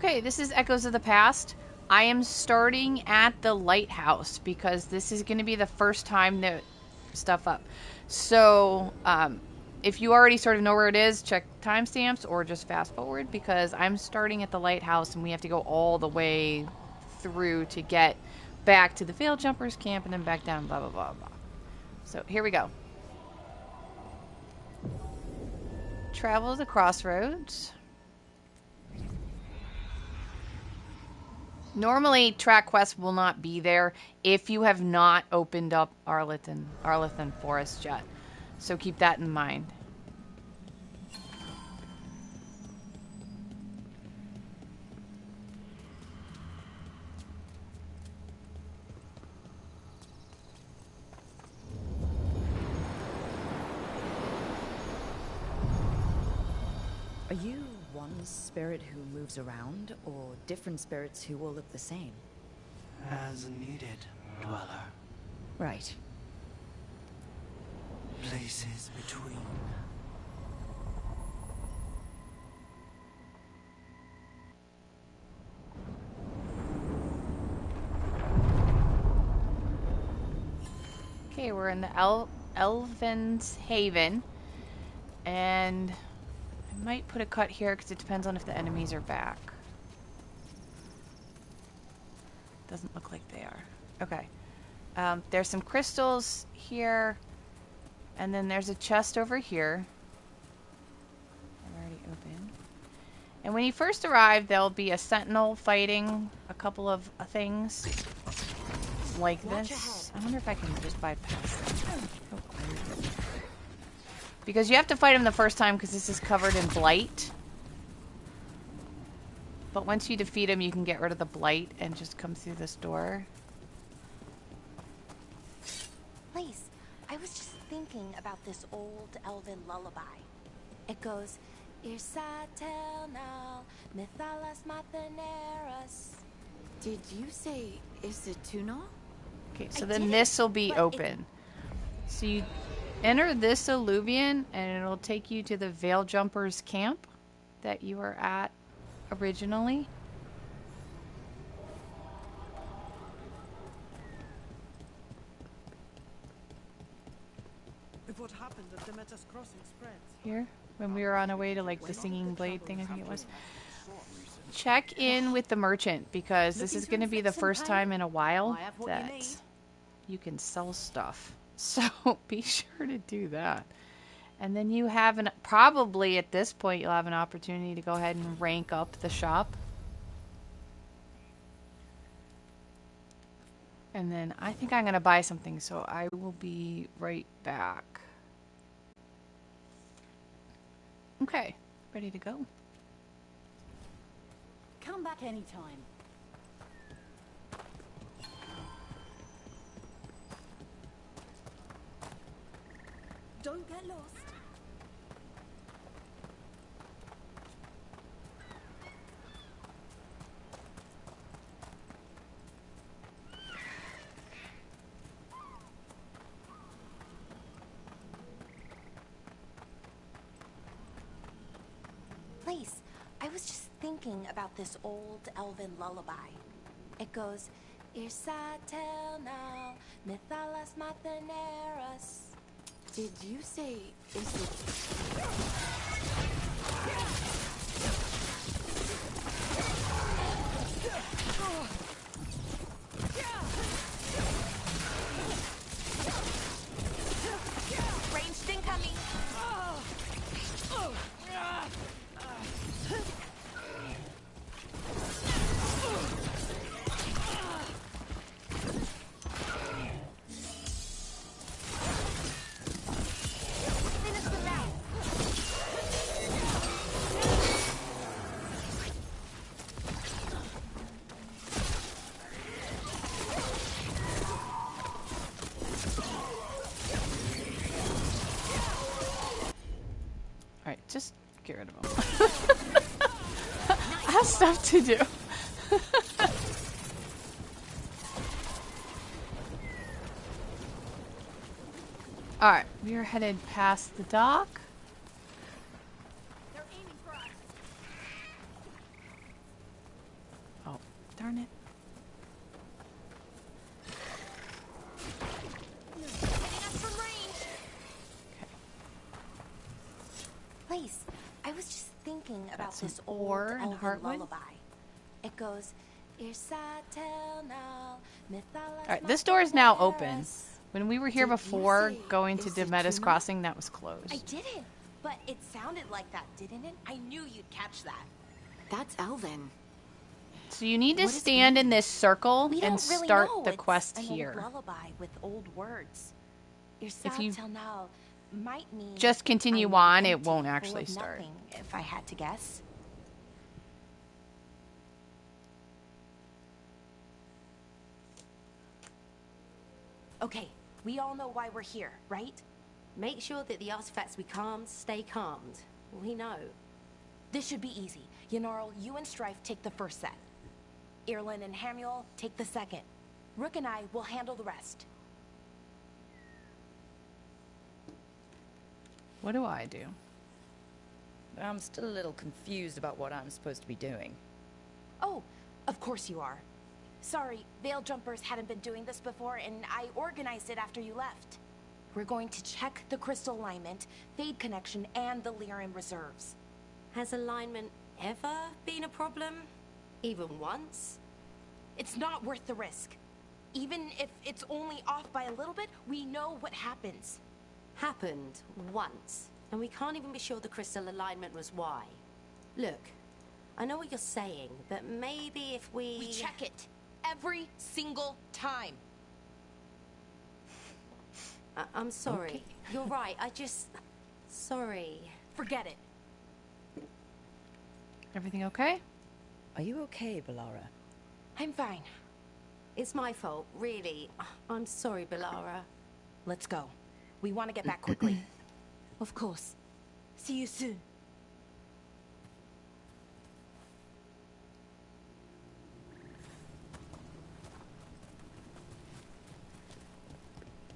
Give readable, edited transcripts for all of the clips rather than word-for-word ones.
Okay, this is Echoes of the Past. I am starting at the Lighthouse because this is going to be the first time that stuff up. So, if you already sort of know where it is, check timestamps or just fast forward because I'm starting at the Lighthouse and we have to go all the way through to get back to the Veil Jumpers camp and then back down, blah, blah, blah, blah. So, here we go. Travel the crossroads. Normally, track quests will not be there if you have not opened up Arlithan Forest yet. So keep that in mind. Are you one spirit who moves around, or different spirits who all look the same? As needed, dweller. Right. Places between. Okay, we're in the Elven's Haven. And I might put a cut here because it depends on if the enemies are back. Doesn't look like they are. Okay. There's some crystals here. And then there's a chest over here. I've already opened. And when you first arrive, there'll be a sentinel fighting a couple of things like this. I wonder if I can just bypass them. Because you have to fight him the first time because this is covered in blight. But once you defeat him, you can get rid of the blight and just come through this door. Please, I was just thinking about this old elven lullaby. It goes, Irsatel now, Mithalas Matheneras. Did you say Isatuno? Okay, so then this will be open. So you enter this alluvion and it'll take you to the Veil Jumpers camp that you were at originally. If what happened at the Metas Crossing spreads. Here, when we were on our way to like the singing blade thing, I think it was. Check in with the merchant because this is going to be the first time in a while that you can sell stuff. So be sure to do that. And then you have probably at this point you'll have an opportunity to go ahead and rank up the shop. And then I think I'm going to buy something, so I will be right back. Okay, ready to go. Come back anytime. Don't get lost. Please, I was just thinking about this old elven lullaby. It goes, Irsatel now, Mithalas Matheneras. Did you say Ranged incoming! Alright, just get rid of them. I have stuff to do. Alright, we are headed past the dock. They're aiming for us. Darn it. Hitting us from range. Lace, I was just thinking about some this old ore and elven heartwood. lullaby. It goes, Alright, this door is now open. When we were here Did you before, say going to is it Demetis tuna? Crossing, that was I closed. didn't, but it sounded like that, didn't it? I knew you'd catch that. That's Elven. So you need to What is stand in this circle We and don't really start know. the It's quest an here. old lullaby with old words. If you Now might mean just continue I'm on, it empty, won't full actually of start. nothing, if I had to guess. Okay, we all know why we're here, right? Make sure that the artifacts we calmed stay calmed. We know. This should be easy. Yanarl, you and Strife take the first set. Irlin and Hamuel take the second. Rook and I will handle the rest. What do I do? I'm still a little confused about what I'm supposed to be doing. Oh, of course you are. Sorry, Veil Jumpers hadn't been doing this before, and I organized it after you left. We're going to check the crystal alignment, Fade Connection, and the Lyran reserves. Has alignment ever been a problem? Even once? It's not worth the risk. Even if it's only off by a little bit, we know what happens. Happened once, and we can't even be sure the crystal alignment was why. Look, I know what you're saying, but maybe if We check it every single time. I'm sorry. Okay. You're right, Sorry. Forget it. Everything okay? Are you okay, Balara? I'm fine. It's my fault, really. I'm sorry, Balara. Let's go. We want to get back quickly. Of course. See you soon.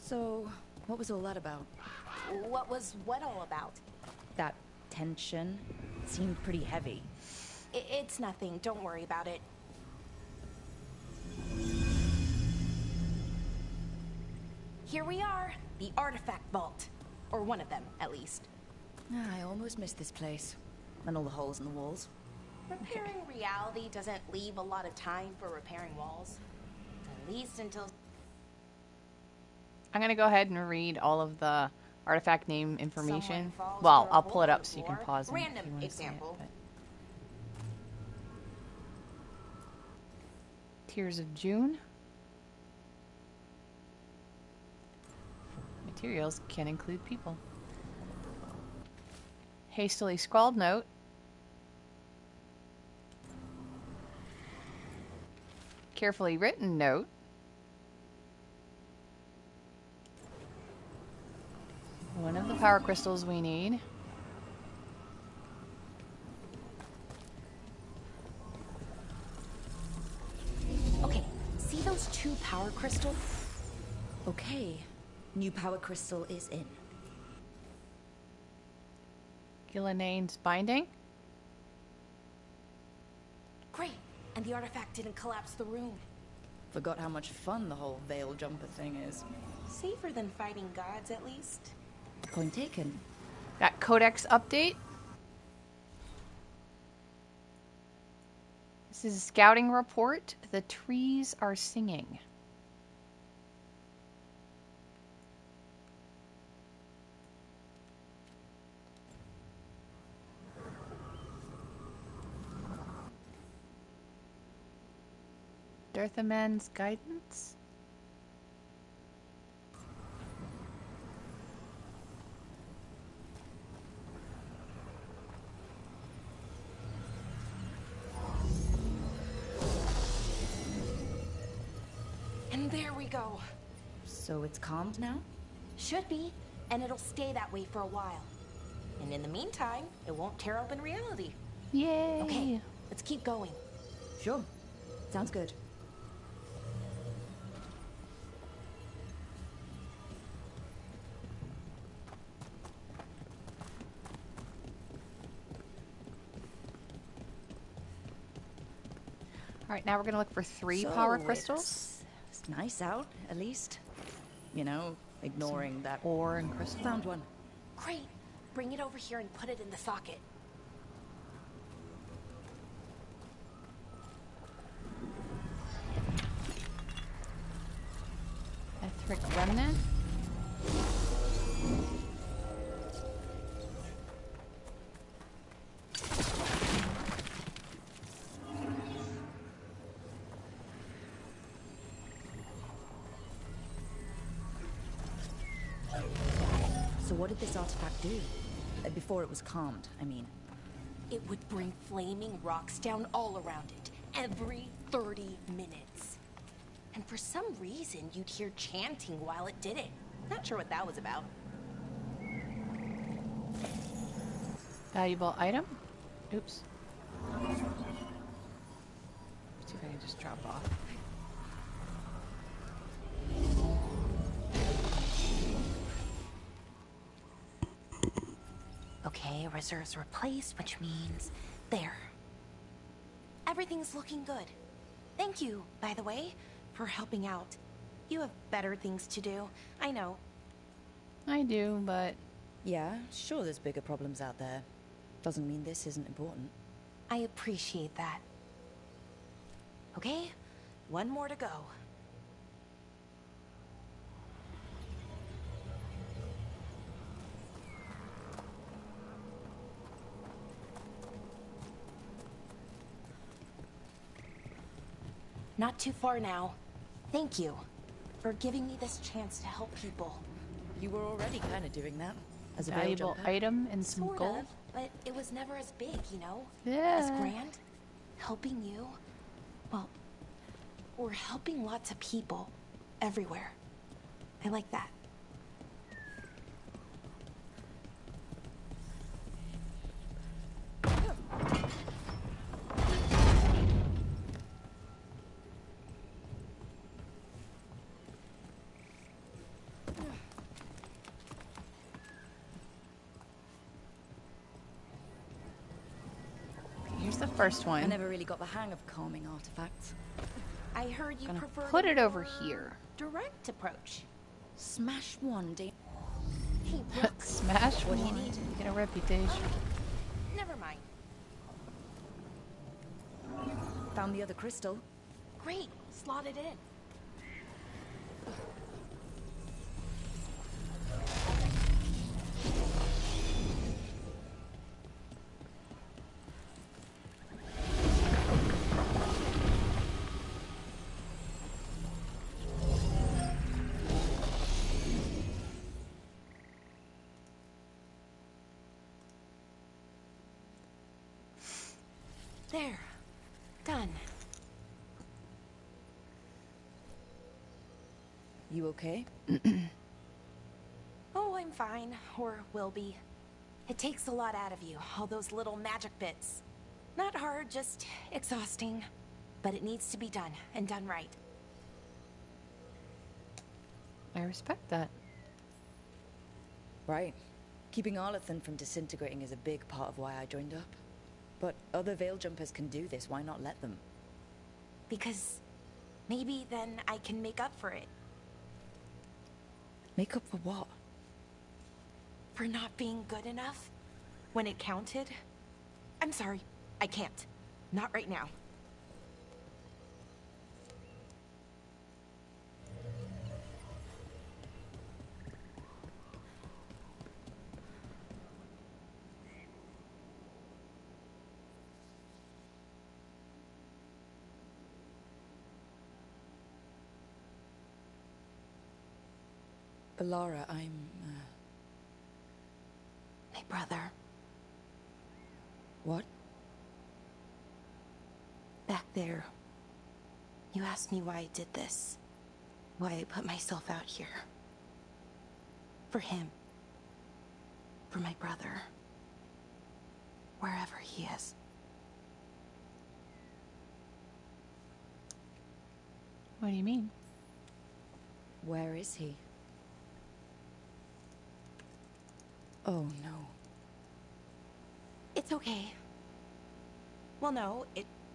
So, what was all that about? What was what all about? That tension seemed pretty heavy. It's nothing. Don't worry about it. Here we are, the artifact vault. Or one of them, at least. I almost missed this place. And all the holes in the walls. Repairing reality doesn't leave a lot of time for repairing walls. At least until... I'm gonna go ahead and read all of the artifact name information. someone falls Well, through a I'll pull it hole up in the so you can floor. pause. and- if Random you wanna see it, example. but- Tears of June. Materials can include people. Hastily scrawled note. Carefully written note. One of the power crystals we need. Okay, see those two power crystals? Okay, new power crystal is in. Gillianane's binding. Great. And the artifact didn't collapse the room. Forgot how much fun the whole veil jumper thing is. Safer than fighting gods, at least. Point taken. Got codex update. This is a scouting report. The trees are singing. Dirthaman's guidance. And there we go. So it's calmed now? Should be, and it'll stay that way for a while. And in the meantime, it won't tear open reality. Yay! Okay, let's keep going. Sure. Sounds good. right, now we're gonna look for 3 power crystals. It's nice out, at least. You know, ignoring that. Ore and crystal. Found one. Great. Bring it over here and put it in the socket. Etheric remnant. So what did this artifact do? Before it was calmed, I mean. It would bring flaming rocks down all around it, every 30 minutes. And for some reason, you'd hear chanting while it did it. Not sure what that was about. Valuable item. Oops. See if I can just drop off. Okay, reserves replaced, which means there. Everything's looking good. Thank you, by the way, for helping out. You have better things to do. I know. I do, but Yeah, sure there's bigger problems out there. Doesn't mean this isn't important. I appreciate that. Okay, one more to go. Not too far now. Thank you for giving me this chance to help people. You were already kind of doing that as a valuable Veilguard. item and some Sort gold. of, but it was never as big, you know? Yeah. As grand. Helping you. Well, we're helping lots of people everywhere. I like that. Here's the first I one. never really got the hang of calming artifacts. I heard you Gonna prefer put the it over more here. direct approach. Smash one, Hey, look. Smash What do you one. need? Get a reputation. Never mind. Found the other crystal. Great. Slot it in. There. Done. You okay? Oh, I'm fine. Or will be. It takes a lot out of you, all those little magic bits. Not hard, just exhausting. But it needs to be done, and done right. I respect that. Right. Keeping Arlathan from disintegrating is a big part of why I joined up. But other Veil Jumpers can do this, why not let them? Because maybe then I can make up for it. Make up for what? For not being good enough when it counted. I'm sorry, I can't. Not right now. Alara, I'm, My brother, What? back there. You asked me why I did this. Why I put myself out here. For him. For my brother. Wherever he is. What do you mean? Where is he? Oh no. It's okay. Well, no,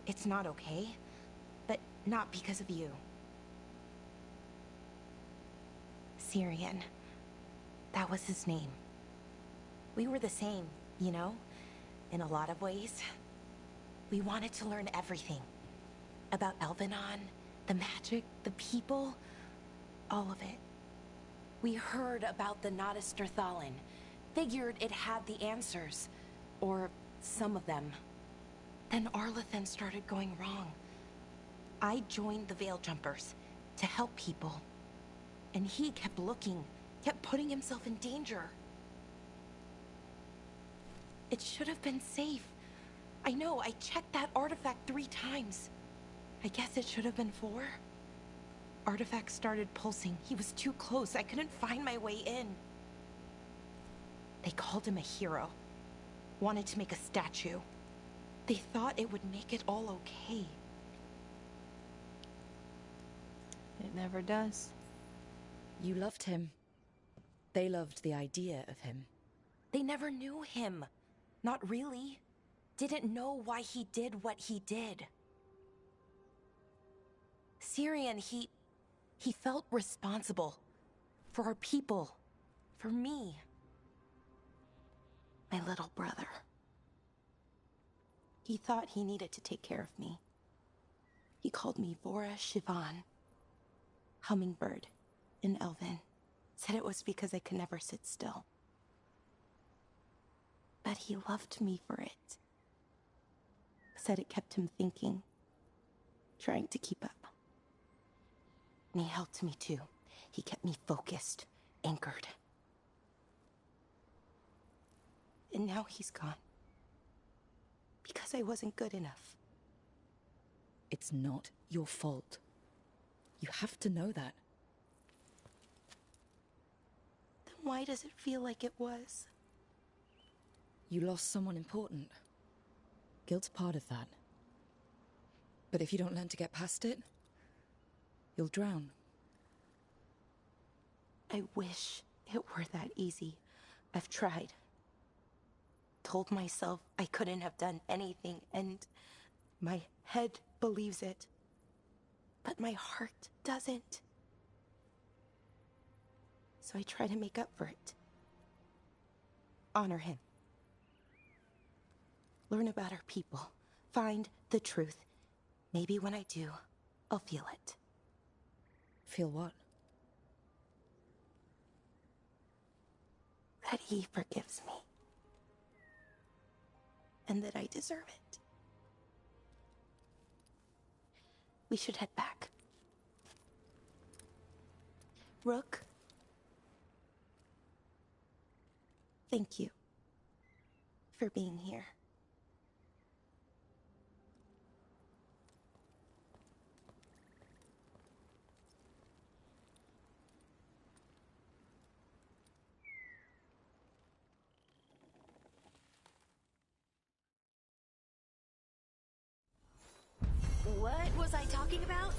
it's not okay. Not because of you. Syrian. That was his name. We were the same, you know? In a lot of ways. We wanted to learn everything. About Elvenon, the magic, the people, all of it. We heard about the Notisterthalin. Figured it had the answers. Or some of them. Then Arlathan started going wrong. I joined the Veil Jumpers to help people. And he kept looking, kept putting himself in danger. It should have been safe. I know, I checked that artifact 3 times. I guess it should have been 4. Artifact started pulsing. He was too close. I couldn't find my way in. They called him a hero. Wanted to make a statue. They thought it would make it all okay. It never does. You loved him. They loved the idea of him. They never knew him. Not really. Didn't know why he did what he did. Syrian, he felt responsible. For our people. For me. My little brother. He thought he needed to take care of me. He called me Vora Shivan. Hummingbird in Elven. Said it was because I could never sit still. But he loved me for it. Said it kept him thinking. Trying to keep up. And he helped me too. He kept me focused, anchored. And now he's gone. Because I wasn't good enough. It's not your fault. You have to know that. Then why does it feel like it was? You lost someone important. Guilt's part of that. But if you don't learn to get past it, you'll drown. I wish it were that easy. I've tried. Told myself I couldn't have done anything, and my head believes it. But my heart doesn't. So I try to make up for it. Honor him. Learn about our people. Find the truth. Maybe when I do, I'll feel it. Feel what? That he forgives me. And that I deserve it. We should head back. Rook. Thank you. For being here. What was I talking about?